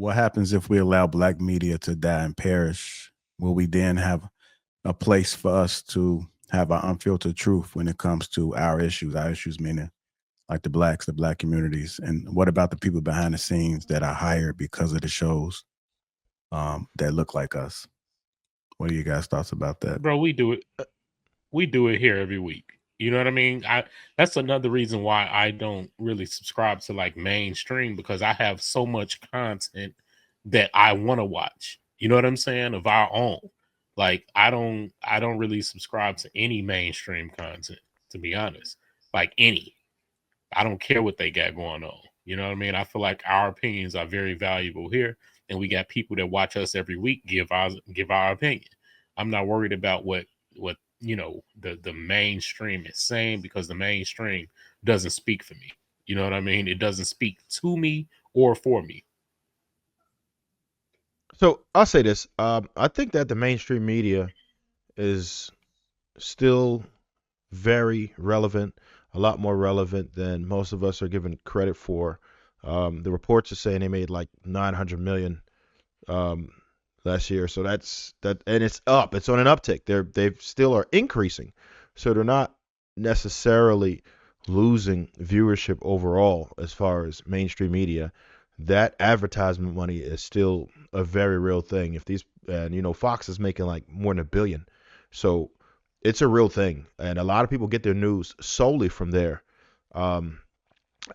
what happens if we allow black media to die and perish? Will we then have a place for us to have our unfiltered truth when it comes to our issues meaning like the blacks, the black communities? And what about the people behind the scenes that are hired because of the shows that look like us? What are you guys' thoughts about that? Bro, we do it here every week. You know what I mean? I That's another reason why I don't really subscribe to like mainstream, because I have so much content that I want to watch. You know what I'm saying? Of our own. Like I don't really subscribe to any mainstream content, to be honest. Like any. I don't care what they got going on. You know what I mean? I feel like our opinions are very valuable here, and we got people that watch us every week give our opinion. I'm not worried about what the mainstream is saying, because the mainstream doesn't speak for me. You know what I mean? It doesn't speak to me or for me. So I'll say this. I think that the mainstream media is still very relevant, a lot more relevant than most of us are given credit for. The reports are saying they made like 900 million um, last year, so and it's up. It's on an uptick. They still are increasing, so they're not necessarily losing viewership overall as far as mainstream media. That advertisement money is still a very real thing. If these and Fox is making like more than a billion, so it's a real thing, and a lot of people get their news solely from there. Um,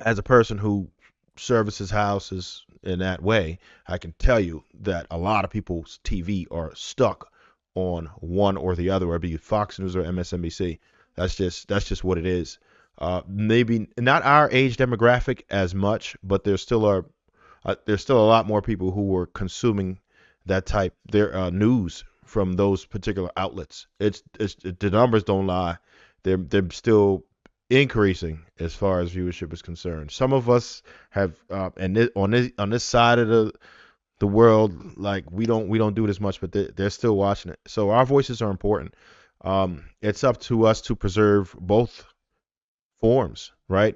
as a person who services houses in that way, I can tell you that a lot of people's TV are stuck on one or the other, whether it be Fox News or MSNBC. That's just what it is. Maybe not our age demographic as much, but there's still a lot more people who were consuming that type their news from those particular outlets. It's the numbers don't lie. They're still increasing as far as viewership is concerned. Some of us have and on this side of the world, like we don't do it as much, but they're still watching it. So our voices are important. It's up to us to preserve both forms, right?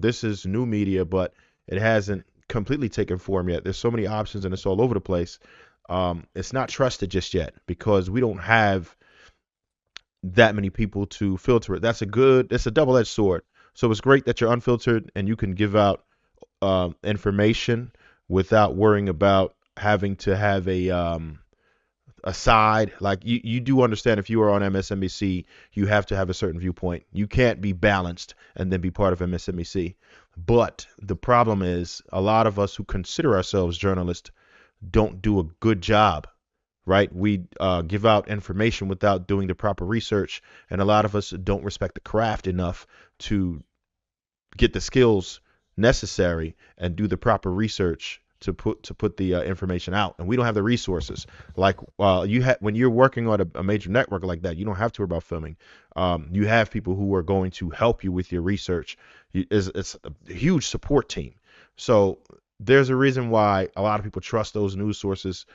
This is new media, but it hasn't completely taken form yet. There's so many options and it's all over the place. It's not trusted just yet because we don't have that many people to filter it. It's a double-edged sword. So it's great that you're unfiltered and you can give out information without worrying about having to have a side. Like you do understand if you are on MSNBC, you have to have a certain viewpoint. You can't be balanced and then be part of MSNBC. But the problem is a lot of us who consider ourselves journalists don't do a good job, right? We give out information without doing the proper research, and a lot of us don't respect the craft enough to get the skills necessary and do the proper research to put the information out. And we don't have the resources. Like when you're working on a major network like that, you don't have to worry about filming. You have people who are going to help you with your research. It's a huge support team. So there's a reason why a lot of people trust those news sources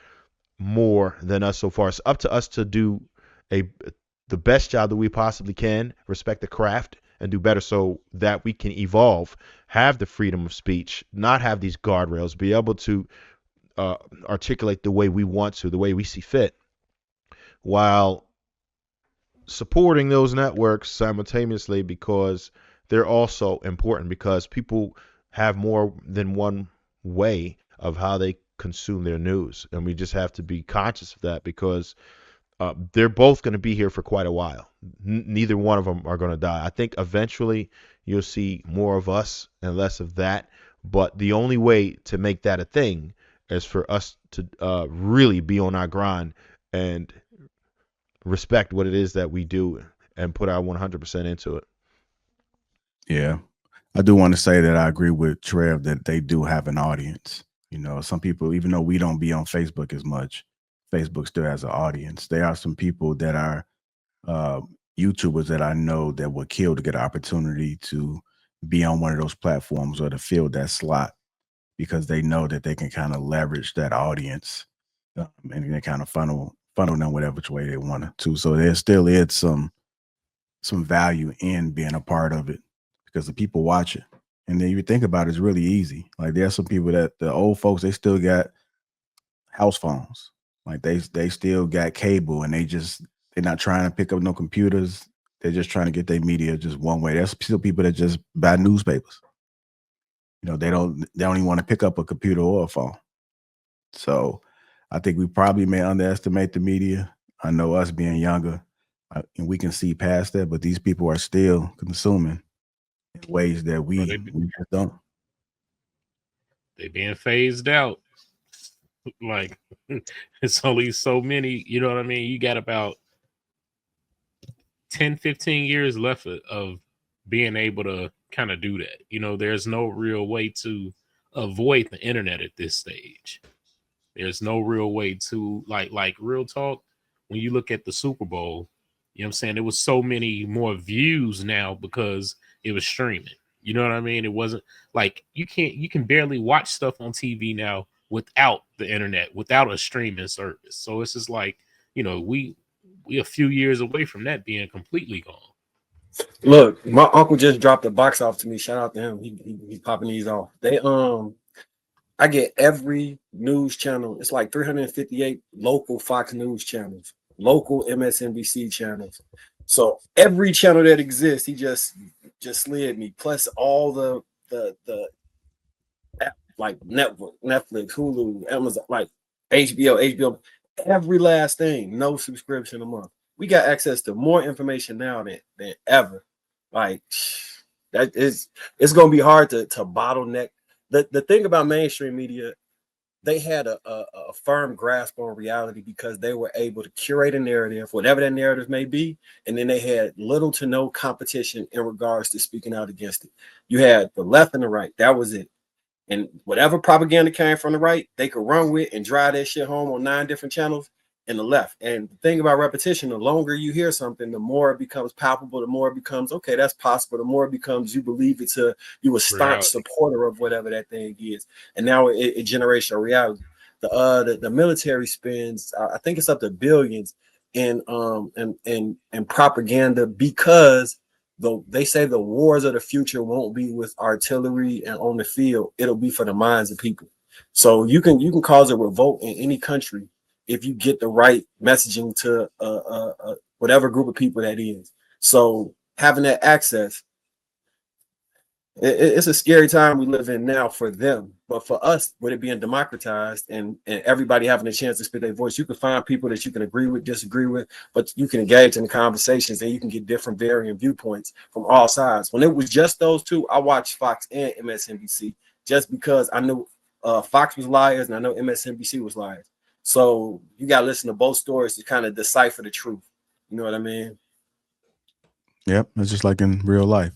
more than us so far. It's up to us to do a the best job that we possibly can, respect the craft, and do better so that we can evolve, have the freedom of speech, not have these guardrails, be able to articulate the way we want to, the way we see fit, while supporting those networks simultaneously because they're also important because people have more than one way of how they consume their news. And we just have to be conscious of that because they're both going to be here for quite a while. Neither one of them are going to die. I think eventually you'll see more of us and less of that. But the only way to make that a thing is for us to really be on our grind and respect what it is that we do and put our 100% into it. Yeah. I do want to say that I agree with Trev that they do have an audience. Some people, even though we don't be on Facebook as much, Facebook still has an audience. There are some people that are uh, YouTubers that I know that would kill to get an opportunity to be on one of those platforms or to fill that slot because they know that they can kind of leverage that audience and they kind of funnel them whatever which way they want to. So there still is some value in being a part of it because the people watch it. And then you think about it, it's really easy. Like there's some people that the old folks, they still got house phones. Like they still got cable, and they're not trying to pick up no computers. They're just trying to get their media just one way. There's still people that just buy newspapers. They don't even want to pick up a computer or a phone. So I think we probably may underestimate the media. I know us being younger, and we can see past that, but these people are still consuming in ways that we just don't. They being phased out. Like it's only so many, you know what I mean? You got about 10, 15 years left of being able to kind of do that. There's no real way to avoid the internet at this stage. There's no real way to like real talk. When you look at the Super Bowl, you know what I'm saying? There was so many more views now because it was streaming. You know what I mean? It wasn't like you can barely watch stuff on TV now without the internet, without a streaming service. So it's just like, we a few years away from that being completely gone. Look, my uncle just dropped a box off to me. Shout out to him. He's popping these off. I get every news channel. It's like 358 local Fox News channels, local MSNBC channels. So every channel that exists, he just slid me. Plus all the app, like Netflix, Hulu, Amazon, like HBO, every last thing. No subscription a month. We got access to more information now than ever. Like it's gonna be hard to bottleneck. The thing about mainstream media, they had a firm grasp on reality because they were able to curate a narrative, whatever that narrative may be, and then they had little to no competition in regards to speaking out against it. You had the left and the right. That was it. And whatever propaganda came from the right, they could run with and drive that shit home on 9 different channels in the left. And the thing about repetition, the longer you hear something, the more it becomes palpable, the more it becomes, okay, that's possible. The more it becomes, you believe it you a staunch supporter of whatever that thing is. And now it generates your reality. The military spends, I think it's up to billions in propaganda because they say the wars of the future won't be with artillery and on the field. It'll be for the minds of people. So you can cause a revolt in any country if you get the right messaging to whatever group of people that is. So having that access, it's a scary time we live in now for them. But for us, with it being democratized and everybody having a chance to spit their voice, you can find people that you can agree with, disagree with, but you can engage in the conversations and you can get different varying viewpoints from all sides. When it was just those two, I watched Fox and MSNBC just because I knew Fox was liars and I know MSNBC was liars. So you got to listen to both stories to kind of decipher the truth. You know what I mean? Yep. It's just like in real life.